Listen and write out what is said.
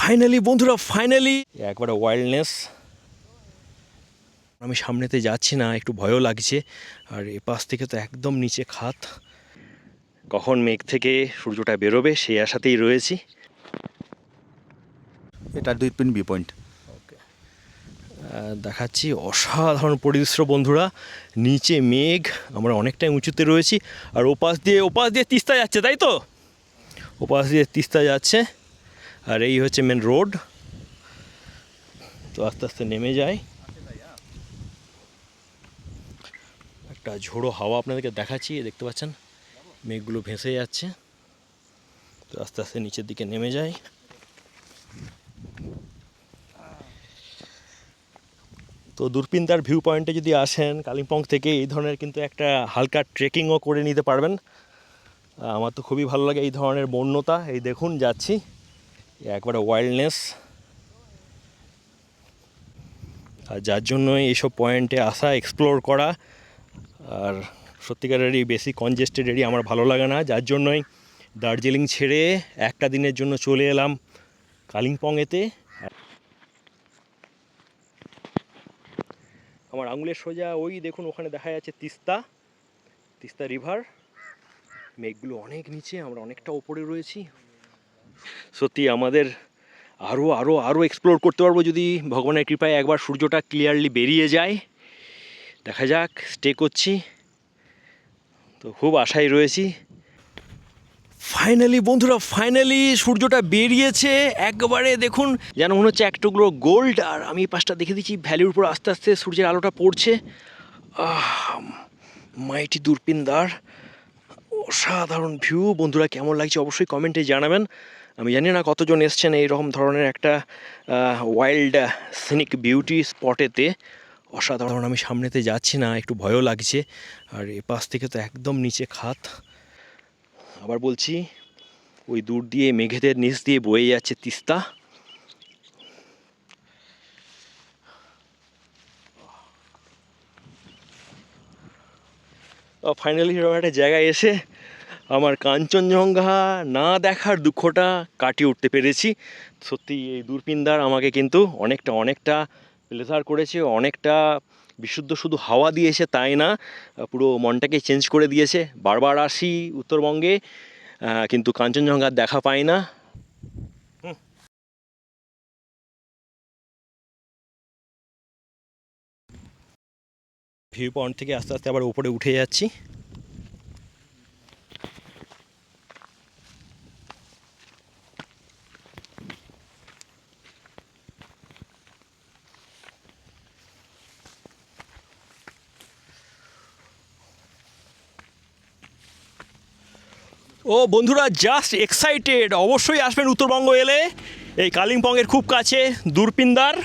Finally বন্ধুরা, finally একবারে wildness. আমি সামনেতে যাচ্ছি না, একটু ভয়ও লাগছে। আর এ পাশ থেকে তো একদম নিচে খাত, কখন মেঘ থেকে সূর্যটা বেরোবে সেই আশাতেই রয়েছি। এটা 2 বি পয়েন্ট। দেখাচ্ছি অসাধারণ পরিদৃশ্য বন্ধুরা। নিচে মেঘ, আমরা অনেকটাই উঁচুতে রয়েছি। আর ওপাশ দিয়ে তিস্তা যাচ্ছে, তাই তো? ওপাশ দিয়ে তিস্তা যাচ্ছে। আর এই হচ্ছে মেন রোড। তো আস্তে আস্তে নেমে যায়। একটা ঝোড়ো হাওয়া আপনাদেরকে দেখাচ্ছি, দেখতে পাচ্ছেন মেঘগুলো ভেসে যাচ্ছে। তো আস্তে আস্তে নিচের দিকে নেমে যায়। তো দূরপিনদার ভিউ পয়েন্টে যদি আসেন কালিম্পং থেকে, এই ধরনের কিন্তু একটা হালকা ট্রেকিংও করে নিতে পারবেন। আমার তো খুবই ভালো লাগে এই ধরনের বন্যতা। এই দেখুন যাচ্ছি, একবারে ওয়াইল্ডনেস। আর যার জন্যই এইসব পয়েন্টে আসা, এক্সপ্লোর করা। আর সত্যিকারেরই বেশি কনজেস্টেড এরিয়া আমার ভালো লাগে না, যার জন্যই দার্জিলিং ছেড়ে একটা দিনের জন্য চলে এলাম কালিম্পংয়েতে। আমার আঙুলের সোজা ওই দেখুন, ওখানে দেখা যাচ্ছে তিস্তা রিভার। মেঘগুলো অনেক নিচে, আমরা অনেকটা ওপরে রয়েছি। সত্যি আমাদের আরও আরও আরও এক্সপ্লোর করতে পারবো যদি ভগবানের কৃপায় একবার সূর্যটা ক্লিয়ারলি বেরিয়ে যায়। দেখা যাক, স্টে করছি তো, খুব আশায় রয়েছি। ফাইনালি বন্ধুরা, ফাইনালি সূর্যটা বেরিয়েছে একবারে। দেখুন যেন মনে হচ্ছে এক টুকরো গোল্ড। আর আমি পাশটা দেখে দিচ্ছি, ভ্যালির উপর আস্তে আস্তে সূর্যের আলোটা পড়ছে। মাইটি দূরপিনদার, অসাধারণ ভিউ। বন্ধুরা কেমন লাগছে অবশ্যই কমেন্টে জানাবেন। আমি জানি না কতজন এসছেন এইরকম ধরনের একটা ওয়াইল্ড সিনিক বিউটি স্পটেতে। অসাধারণ। আমি সামনেতে যাচ্ছি না, একটু ভয়ও লাগছে। আর এ পাশ থেকে তো একদম নিচে খাত। আবার বলছি, ওই দূর দিয়ে মেঘেদের নিচ দিয়ে বয়ে যাচ্ছে তিস্তা। ফাইনালি এরকম একটা জায়গায় এসে আমার কাঞ্চনজঙ্ঘা না দেখার দুঃখটা কাটিয়ে উঠতে পেরেছি। সত্যি এই দূরপিনদার আমাকে কিন্তু অনেকটা প্লেজার করেছে, অনেকটা বিশুদ্ধ শুধু হাওয়া দিয়েছে তাই না, পুরো মনটাকে চেঞ্জ করে দিয়েছে। বারবার আসি উত্তরবঙ্গে, কিন্তু কাঞ্চনজঙ্ঘার দেখা পাই না। ভিউ পয়েন্ট থেকে আস্তে আস্তে আবার উপরে উঠে যাচ্ছি। ও বন্ধুরা, জাস্ট এক্সাইটেড। অবশ্যই আসবেন উত্তরবঙ্গ এলে, এই কালিম্পংয়ের খুব কাছে দূরপিনদার।